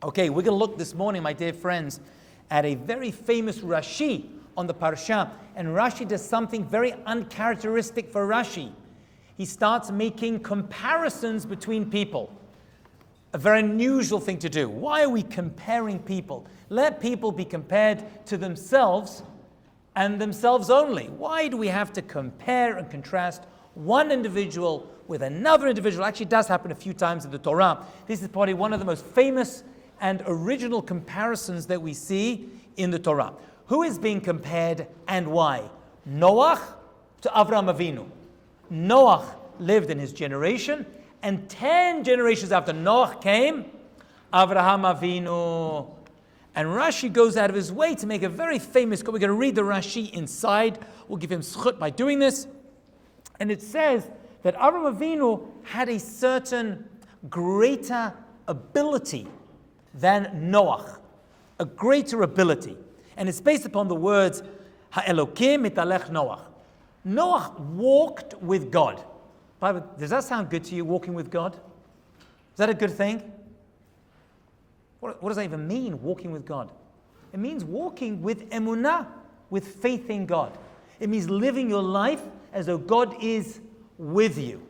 Okay, we're going to look this morning, my dear friends, at a very famous Rashi on the Parsha. And Rashi does something very uncharacteristic for Rashi. He starts making comparisons between people. A very unusual thing to do. Why are we comparing people? Let people be compared to themselves and themselves only. Why do we have to compare and contrast one individual with another individual? Actually, it does happen a few times in the Torah. This is probably one of the most famous and original comparisons that we see in the Torah. Who is being compared and why? Noach to Avraham Avinu. Noach lived in his generation, and 10 generations after Noach came, Avraham Avinu. And Rashi goes out of his way to make a very famous, we're going to read the Rashi inside, we'll give him schut by doing this. And it says that Avraham Avinu had a certain greater ability than Noach, a greater ability. And it's based upon the words, Ha'elokim mitalech Noach. Noach walked with God. Bible, does that sound good to you, walking with God? Is that a good thing? What does that even mean, walking with God? It means walking with emunah, with faith in God. It means living your life as though God is with you.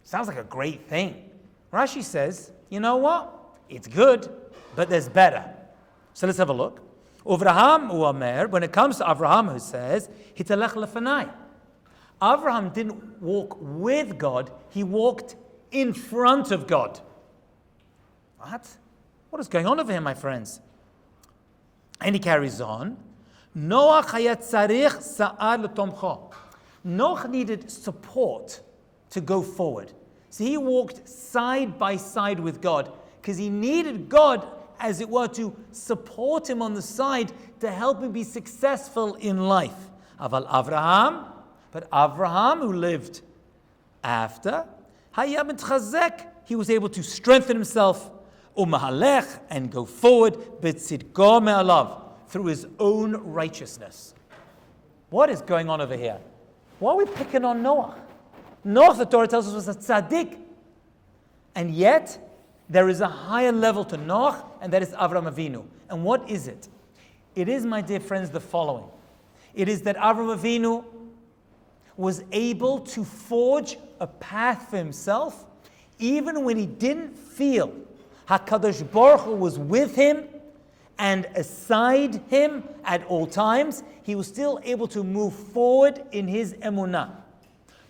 Sounds like a great thing. Rashi says, you know what? It's good, but there's better. So let's have a look. Avraham u'amer, when it comes to Avraham, who says, hitalech lefanai. Avraham didn't walk with God, he walked in front of God. What? What is going on over here, my friends? And he carries on. Noach hayat tzarich sa'ad l'tomcho. Noach needed support to go forward. So he walked side by side with God because he needed God, as it were, to support him on the side to help him be successful in life. Aval Avraham, but Avraham, who lived after, hayam mitchazek, he was able to strengthen himself, umahalech, and go forward, b'tzidko me'alav, through his own righteousness. What is going on over here? Why are we picking on Noach? Noach, the Torah tells us, was a tzaddik. And yet, there is a higher level to Noach, and that is Avraham Avinu. And what is it? It is, my dear friends, the following. It is that Avraham Avinu was able to forge a path for himself, even when he didn't feel HaKadosh Baruch Hu was with him and aside him at all times. He was still able to move forward in his emunah.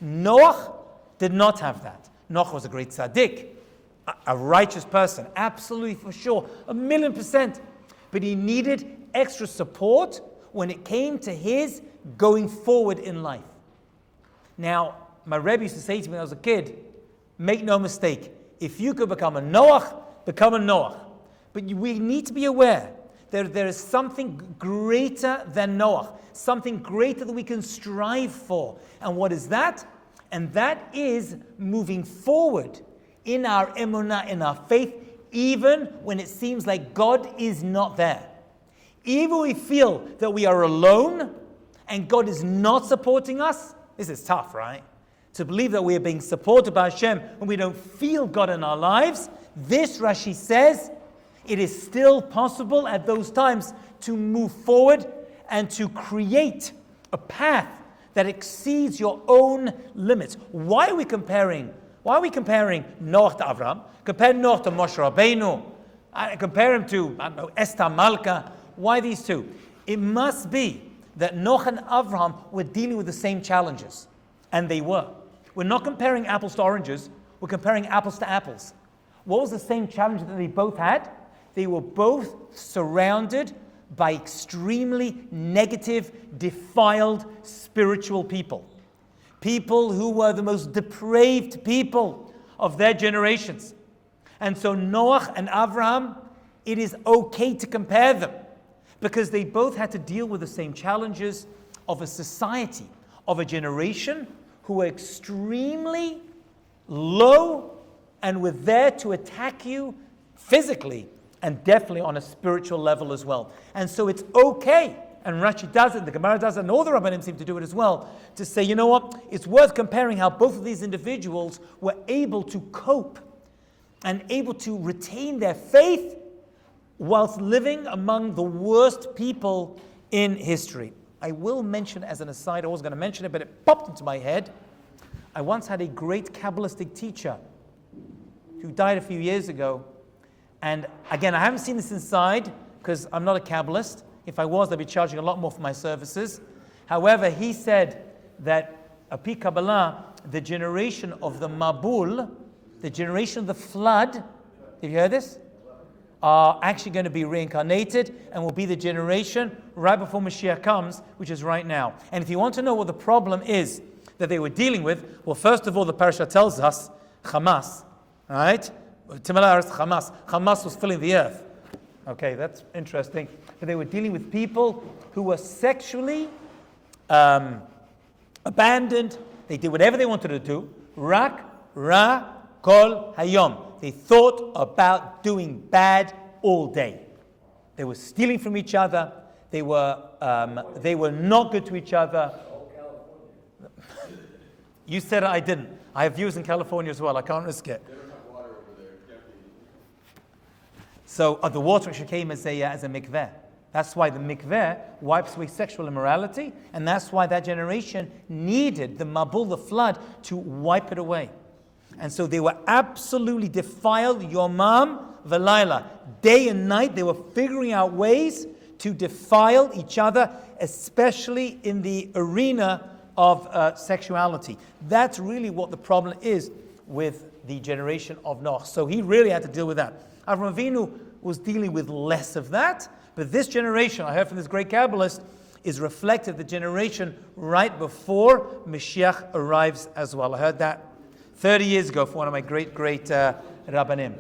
Noach did not have that. Noach was a great tzaddik, a righteous person, absolutely for sure, 1,000,000%. But he needed extra support when it came to his going forward in life. Now, my Rebbe used to say to me when I was a kid, make no mistake, if you could become a Noach, become a Noach. But we need to be aware that there is something greater than Noach, something greater that we can strive for. And what is that? And that is moving forward in our emunah, in our faith, even when it seems like God is not there. Even when we feel that we are alone and God is not supporting us. This is tough, right? To believe that we are being supported by Hashem when we don't feel God in our lives. This, Rashi says, it is still possible at those times to move forward and to create a path that exceeds your own limits. Why are we comparing? Why are we comparing Noach to Avraham? Compare Noach to Moshe Rabbeinu. Compare him to, I don't know, Esther Malka. Why these two? It must be that Noach and Avraham were dealing with the same challenges. And they were. We're not comparing apples to oranges. We're comparing apples to apples. What was the same challenge that they both had? They were both surrounded by extremely negative, defiled, spiritual people. People who were the most depraved people of their generations. And so Noach and Avraham, it is okay to compare them because they both had to deal with the same challenges of a society, of a generation who were extremely low and were there to attack you physically and definitely on a spiritual level as well. And so it's okay, and Rashi does it, the Gemara does it, and all the Rabbanim seem to do it as well, to say, you know what, it's worth comparing how both of these individuals were able to cope and able to retain their faith whilst living among the worst people in history. I will mention as an aside, I was going to mention it, but it popped into my head. I once had a great Kabbalistic teacher who died a few years ago. And again, I haven't seen this inside because I'm not a Kabbalist. If I was, I'd be charging a lot more for my services. However, he said that Api Kabbalah, the generation of the Mabul, the generation of the flood, have you heard this? Are actually going to be reincarnated and will be the generation right before Mashiach comes, which is right now. And if you want to know what the problem is that they were dealing with, well, first of all, the parasha tells us Hamas, right? Hamas. Hamas was filling the earth. Okay, that's interesting. But they were dealing with people who were sexually abandoned. They did whatever they wanted to do. Rak, ra, kol, hayom. They thought about doing bad all day. They were stealing from each other. They were not good to each other. You said it, I didn't. I have views in California as well. I can't risk it. So the water actually came as a mikveh. That's why the mikveh wipes away sexual immorality, and that's why that generation needed the Mabul, the flood, to wipe it away. And so they were absolutely defiled, Yomam Velayla. Day and night, they were figuring out ways to defile each other, especially in the arena of sexuality. That's really what the problem is with the generation of Noach. So he really had to deal with that. Avraham Avinu was dealing with less of that, but this generation, I heard from this great Cabalist, is reflective of the generation right before Mashiach arrives as well. I heard that 30 years ago from one of my great Rabbanim.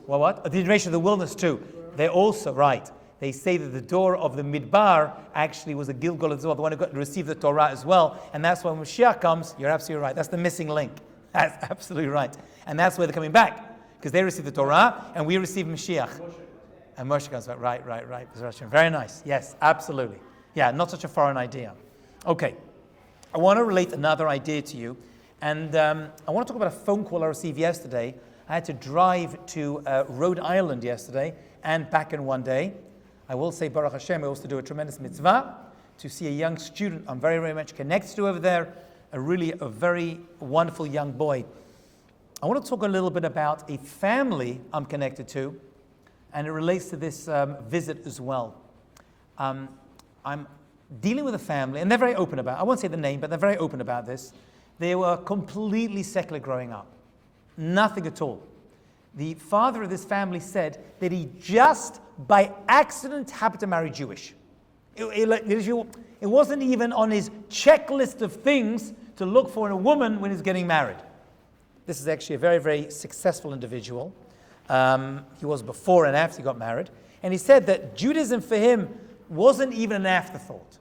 Well, what? The generation of the wilderness too. They're also right. They say that the door of the Midbar actually was a Gilgal as well, the one who got to receive the Torah as well. And that's when Mashiach comes. You're absolutely right. That's the missing link. That's absolutely right. And that's where they're coming back. Because they receive the Torah and we receive Mashiach. And Moshe comes back. Right. Very nice. Yes, absolutely. Yeah, not such a foreign idea. Okay. I want to relate another idea to you. And I want to talk about a phone call I received yesterday. I had to drive to Rhode Island yesterday and back in one day. I will say, Baruch Hashem, I also do a tremendous mitzvah to see a young student I'm very, very much connected to over there, a very wonderful young boy. I want to talk a little bit about a family I'm connected to, and it relates to this visit as well. I'm dealing with a family, and they're very open about it. I won't say the name, but they're very open about this. They were completely secular growing up. Nothing at all. The father of this family said that he just by accident happened to marry Jewish. It wasn't even on his checklist of things to look for in a woman when he's getting married. This is actually a very, very successful individual. He was before and after he got married. And he said that Judaism for him wasn't even an afterthought.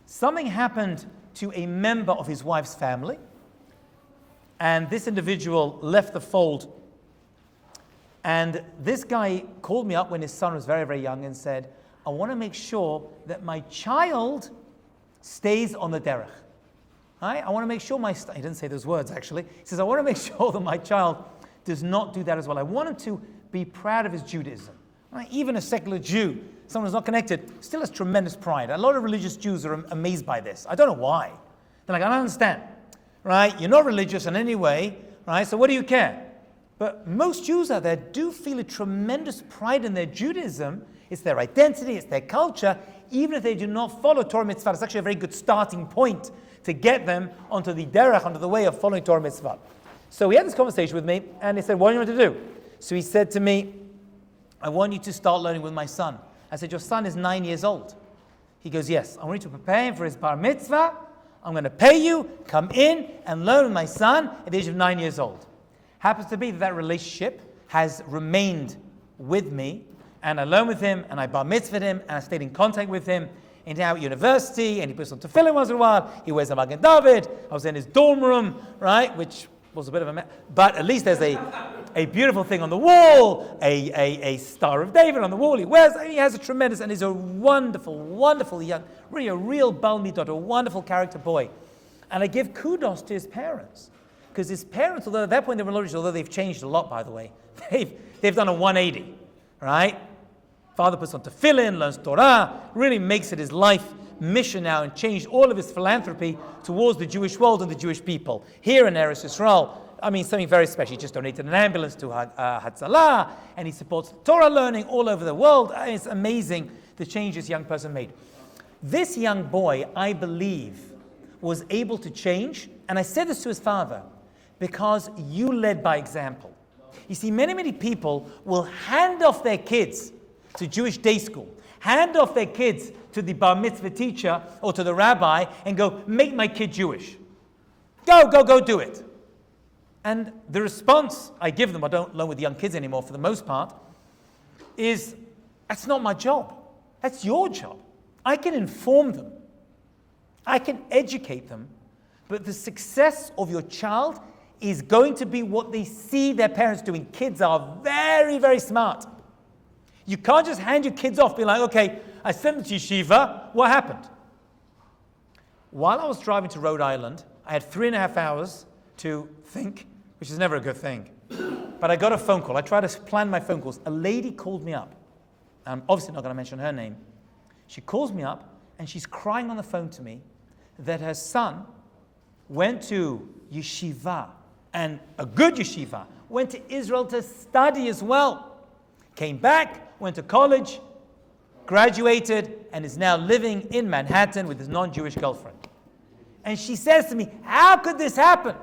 Something happened to a member of his wife's family, and this individual left the fold. And this guy called me up when his son was very, very young and said, I want to make sure that my child stays on the derech. Right? I want to make sure he didn't say those words actually. He says, I want to make sure that my child does not do that as well. I want him to be proud of his Judaism. Right? Even a secular Jew, someone who's not connected, still has tremendous pride. A lot of religious Jews are amazed by this. I don't know why. They're like, I don't understand. Right? You're not religious in any way, right? So what do you care? But most Jews out there do feel a tremendous pride in their Judaism. It's their identity, it's their culture, even if they do not follow Torah mitzvah. It's actually a very good starting point to get them onto the derech, onto the way of following Torah mitzvah. So he had this conversation with me, and he said, what do you want to do? So he said to me, I want you to start learning with my son. I said, your son is 9 years old. He goes, yes, I want you to prepare him for his bar mitzvah. I'm going to pay you, come in and learn with my son at the age of 9 years old. Happens to be that relationship has remained with me, and I learned with him, and I bar mitzvahed him, and I stayed in contact with him. And now at university, and he puts on tefillin once in a while, he wears a Magen David. I was in his dorm room, right, which was a bit of a mess, but at least there's a beautiful thing on the wall, a Star of David on the wall. He has a tremendous, and he's a wonderful young, really a real Bal Midot, a wonderful character boy. And I give kudos to his parents. Because his parents, although at that point they were religious, although they've changed a lot, by the way, they've done a 180, right? Father puts on tefillin, learns Torah, really makes it his life mission now and changed all of his philanthropy towards the Jewish world and the Jewish people. Here in Eretz Yisrael, I mean, something very special. He just donated an ambulance to Hatzalah, and he supports Torah learning all over the world. It's amazing the change this young person made. This young boy, I believe, was able to change, and I said this to his father, because you led by example. You see, many people will hand off their kids to Jewish day school, hand off their kids to the bar mitzvah teacher or to the rabbi and go, make my kid Jewish. Go do it. And the response I give them, I don't learn with young kids anymore for the most part, is, that's not my job. That's your job. I can inform them. I can educate them. But the success of your child is going to be what they see their parents doing. Kids are very, very smart. You can't just hand your kids off, be like, okay, I sent them to yeshiva. What happened? While I was driving to Rhode Island, I had 3.5 hours to think, which is never a good thing. But I got a phone call. I try to plan my phone calls. A lady called me up. I'm obviously not going to mention her name. She calls me up, and she's crying on the phone to me that her son went to yeshiva, and a good yeshiva, went to Israel to study as well. Came back, went to college, graduated, and is now living in Manhattan with his non-Jewish girlfriend. And she says to me, how could this happen?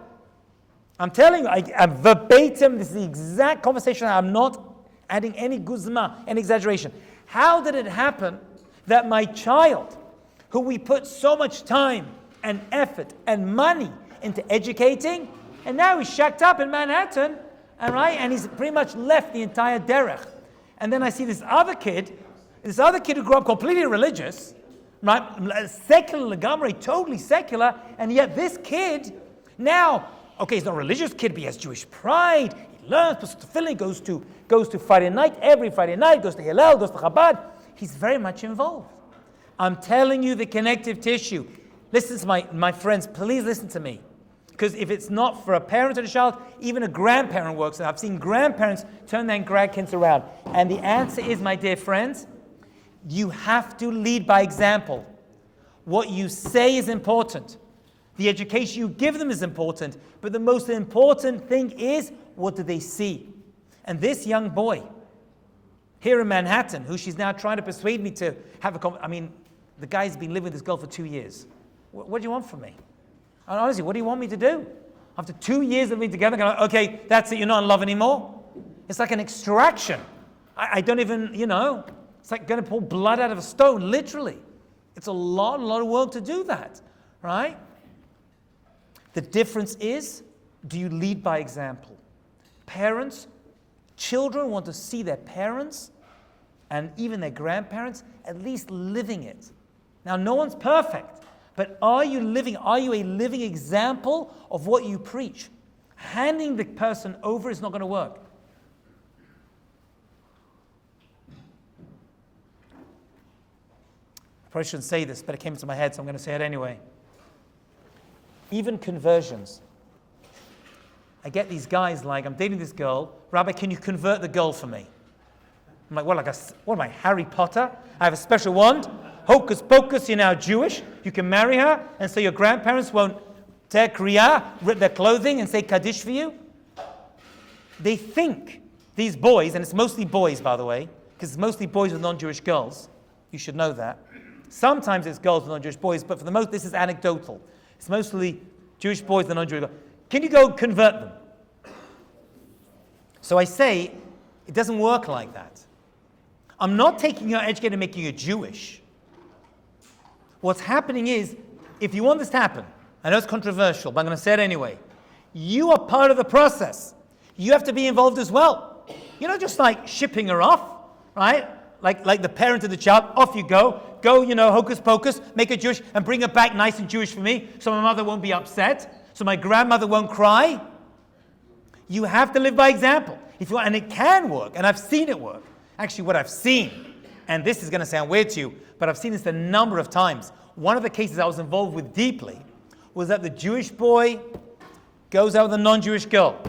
I'm telling you, I'm verbatim, this is the exact conversation. I'm not adding any guzma, any exaggeration. How did it happen that my child, who we put so much time and effort and money into educating, and now he's shacked up in Manhattan, and he's pretty much left the entire derech. And then I see this other kid who grew up completely religious, right? Secular, legamre, totally secular, and yet this kid now, okay, he's not a religious kid, but he has Jewish pride. He learns, puts tefillin, goes to Friday night, every Friday night, goes to Hillel, goes to Chabad. He's very much involved. I'm telling you the connective tissue. Listen to my friends, please listen to me. Because if it's not for a parent and a child, even a grandparent works. And I've seen grandparents turn their grandkids around. And the answer is, my dear friends, you have to lead by example. What you say is important. The education you give them is important. But the most important thing is, what do they see? And this young boy here in Manhattan, who she's now trying to persuade me to have a conversation. I mean, the guy's been living with this girl for 2 years. What do you want from me? And honestly, what do you want me to do? After 2 years of being together, going, okay, that's it, you're not in love anymore? It's like an extraction. I don't even, it's like going to pull blood out of a stone, literally. It's a lot of work to do that, right? The difference is, do you lead by example? Parents, children want to see their parents and even their grandparents at least living it. Now, no one's perfect, but are you a living example of what you preach? Handing the person over is not going to work. I probably shouldn't say this, but it came into my head, so I'm going to say it anyway. Even conversions. I get these guys like, I'm dating this girl, Rabbi, can you convert the girl for me? I'm like, what am I, Harry Potter? I have a special wand. Hocus pocus, you're now Jewish. You can marry her, and so your grandparents won't tear kriyah, rip their clothing, and say Kaddish for you. They think, these boys, and it's mostly boys, by the way, because it's mostly boys with non-Jewish girls. You should know that. Sometimes it's girls with non-Jewish boys, but for the most, this is anecdotal. It's mostly Jewish boys with non-Jewish girls. Can you go convert them? So I say, it doesn't work like that. I'm not taking your educator and making you Jewish. What's happening is, if you want this to happen, I know it's controversial, but I'm going to say it anyway. You are part of the process. You have to be involved as well. You're not just like shipping her off, right? Like the parent of the child, off you go. Go, hocus pocus, make her Jewish, and bring her back nice and Jewish for me, so my mother won't be upset, so my grandmother won't cry. You have to live by example. And it can work, and I've seen it work. Actually, what I've seen, and this is going to sound weird to you, but I've seen this a number of times. One of the cases I was involved with deeply was that the Jewish boy goes out with a non-Jewish girl,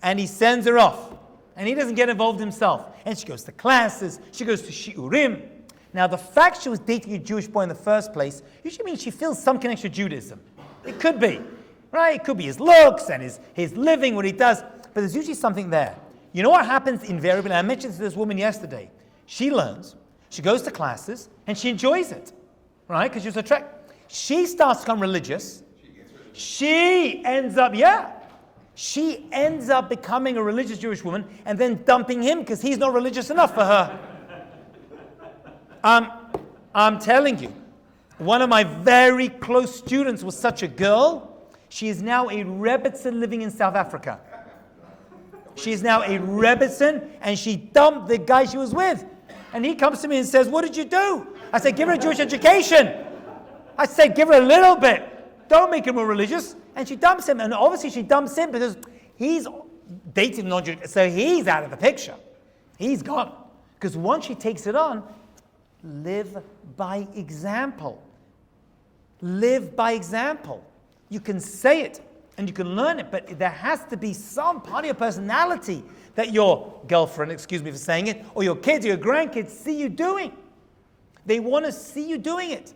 and he sends her off. And And he doesn't get involved himself. And she goes to classes, she goes to shiurim. Now, the fact she was dating a Jewish boy in the first place usually means she feels some connection to Judaism. It could be, right? It could be his looks and his living, what he does. But there's usually something there. You know what happens invariably? I mentioned to this woman yesterday. She learns, she goes to classes, and she enjoys it, right? Because she was attracted. She starts to become religious. She ends up becoming a religious Jewish woman and then dumping him because he's not religious enough for her. I'm telling you, one of my very close students was such a girl. She is now a Rebbetzin living in South Africa. She is now a Rebbetzin, and she dumped the guy she was with. And he comes to me and says, "What did you do?" I said, "Give her a Jewish education." I said, "Give her a little bit. Don't make her more religious." And she dumps him. And obviously she dumps him because he's dating non-Jewish. So he's out of the picture. He's gone. Because once she takes it on, live by example. Live by example. You can say it and you can learn it, but there has to be some part of your personality that your girlfriend, excuse me for saying it, or your kids or your grandkids see you doing. They want to see you doing it.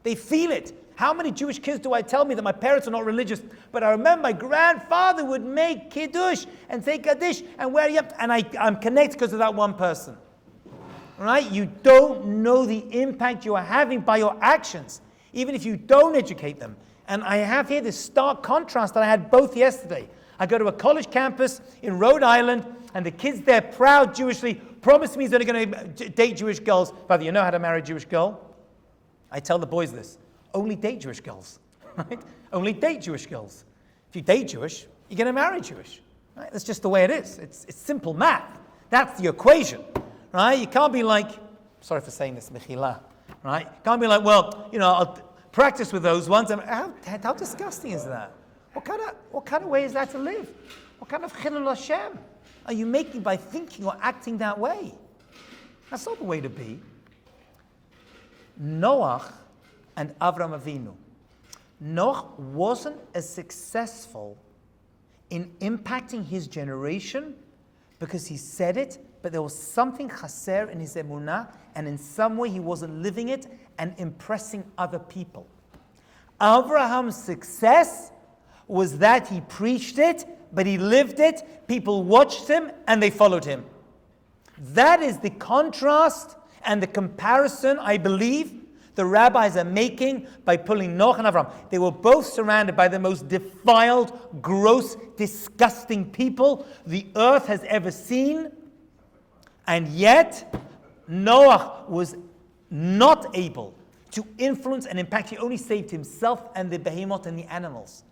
They feel it. How many Jewish kids do I tell me that my parents are not religious, but I remember my grandfather would make kiddush and say kaddish and wear yep, and I'm connected because of that one person. Right? You don't know the impact you are having by your actions, even if you don't educate them. And I have here this stark contrast that I had both yesterday. I go to a college campus in Rhode Island, and the kids there, proud Jewishly, promise me they're going to date Jewish girls. Father, you know how to marry a Jewish girl? I tell the boys this. Only date Jewish girls. Right? Only date Jewish girls. If you date Jewish, you're going to marry Jewish. Right? That's just the way it is. It's simple math. That's the equation. Right? You can't be like, sorry for saying this, Mechila. Right? You can't be like, well, I'll practice with those ones. How disgusting is that? What kind of way is that to live? What kind of chilul Hashem are you making by thinking or acting that way? That's not the way to be. Noach and Avraham Avinu. Noach wasn't as successful in impacting his generation because he said it, but there was something chaser in his emunah, and in some way he wasn't living it and impressing other people. Avraham's success was that he preached it, but he lived it, people watched him, and they followed him. That is the contrast and the comparison, I believe, the rabbis are making by pulling Noach and Avraham. They were both surrounded by the most defiled, gross, disgusting people the earth has ever seen. And yet, Noach was not able to influence and impact. He only saved himself and the behemoth and the animals.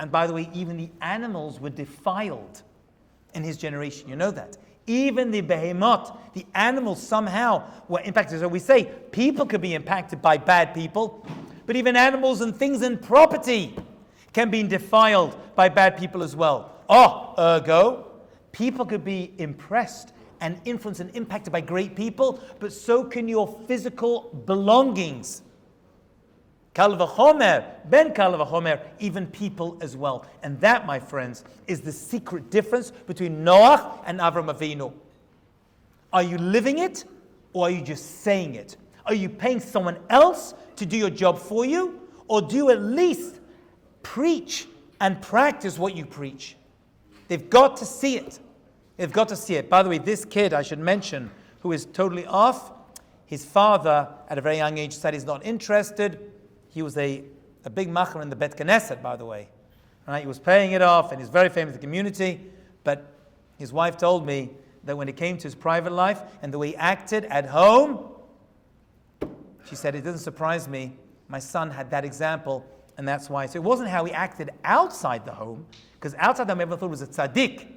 And by the way, even the animals were defiled in his generation. You know that. Even the behemoth, the animals somehow were impacted. So we say people could be impacted by bad people, but even animals and things and property can be defiled by bad people as well. Ergo, people could be impressed and influenced and impacted by great people, but so can your physical belongings. Kal v'chomer, ben kal v'chomer, even people as well. And that, my friends, is the secret difference between Noach and Avraham Avinu. Are you living it, or are you just saying it? Are you paying someone else to do your job for you, or do you at least preach and practice what you preach? They've got to see it. They've got to see it. By the way, this kid, I should mention, who is totally off, his father, at a very young age, said he's not interested. He was a big macher in the Bet Knesset, by the way. Right? He was paying it off, and he's very famous in the community. But his wife told me that when it came to his private life and the way he acted at home, she said, it doesn't surprise me. My son had that example, and that's why. So it wasn't how he acted outside the home, because outside the home, everyone thought he was a tzaddik.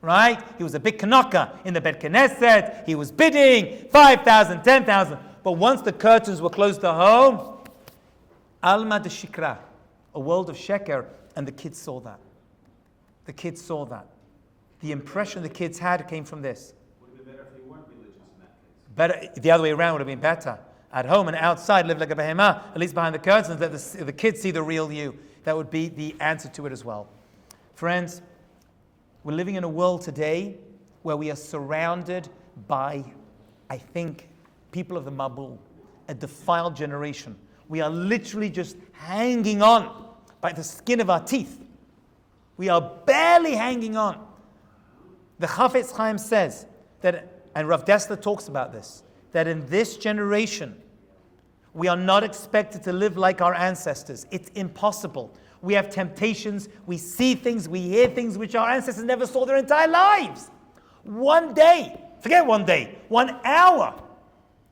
Right? He was a big kanaka in the Bet Knesset. He was bidding 5,000, 10,000. But once the curtains were closed to home, Alma de Shikra, a world of sheker, and the kids saw that. The kids saw that. The impression the kids had came from this. Would have been better if they weren't religious in that case. Better, the other way around would have been better. At home and outside, live like a behemah, at least behind the curtains, let the kids see the real you. That would be the answer to it as well. Friends, we're living in a world today where we are surrounded by, I think, people of the Mabul, a defiled generation. We are literally just hanging on by the skin of our teeth. We are barely hanging on. The Chafetz Chaim says that, and Rav Dessler talks about this, that in this generation, we are not expected to live like our ancestors. It's impossible. We have temptations, we see things, we hear things which our ancestors never saw their entire lives. One day, forget 1 day, 1 hour.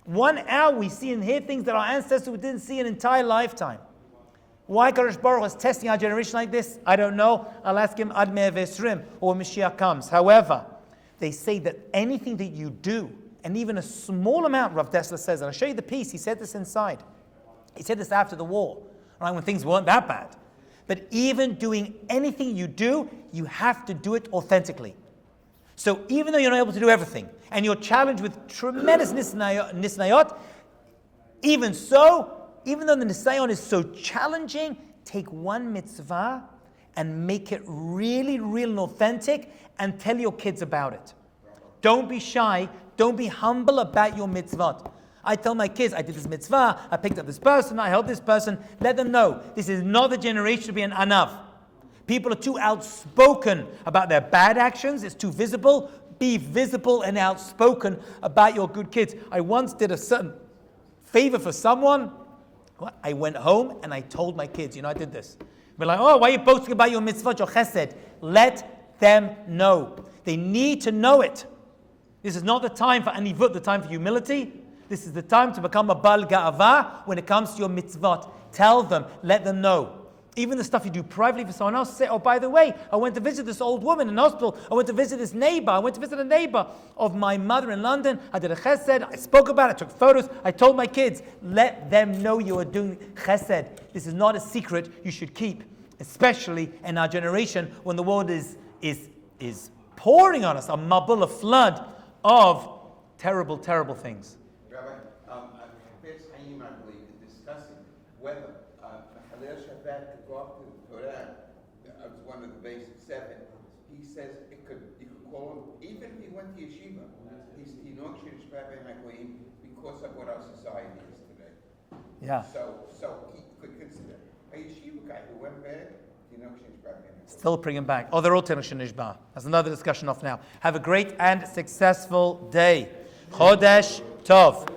1 hour we see and hear things that our ancestors didn't see an entire lifetime. Why Kadosh Baruch Hu is testing our generation like this? I don't know. I'll ask him Ad Mea V'Esrim, or when Mashiach comes. However, they say that anything that you do, and even a small amount, Rav Dessler says, and I'll show you the piece, he said this inside. He said this after the war, right, when things weren't that bad. But even doing anything you do, you have to do it authentically. So even though you're not able to do everything, and you're challenged with tremendous nisnayot, even so, even though the nisayon is so challenging, take one mitzvah and make it really real and authentic and tell your kids about it. Don't be shy. Don't be humble about your mitzvot. I tell my kids, I did this mitzvah, I picked up this person, I helped this person. Let them know, this is not the generation to be an anav. People are too outspoken about their bad actions. It's too visible. Be visible and outspoken about your good kids. I once did a certain favor for someone. I went home and I told my kids, I did this. We're like, oh, why are you boasting about your mitzvah, your chesed? Let them know. They need to know it. This is not the time for anivut, the time for humility. This is the time to become a bal ga'ava when it comes to your mitzvot. Tell them, let them know. Even the stuff you do privately for someone else, say, oh, by the way, I went to visit this old woman in hospital. I went to visit this neighbor. I went to visit a neighbor of my mother in London. I did a chesed. I spoke about it. I took photos. I told my kids, let them know you are doing chesed. This is not a secret you should keep, especially in our generation when the world is pouring on us, a mabul, a flood of terrible, terrible things. Rabbi, Chafetz Chaim, I believe, is discussing whether Halel Shabbat could go up to the Torah. It was one of the basic 7. He says you could call him, even if he went to yeshiva, he knows Shabbat and Hagoyim because of what our society is today. Yeah. So he could consider a yeshiva guy who went back, still bring him back. Oh, they're all Tenoch Nishba. That's another discussion off now. Have a great and successful day. Chodesh Tov.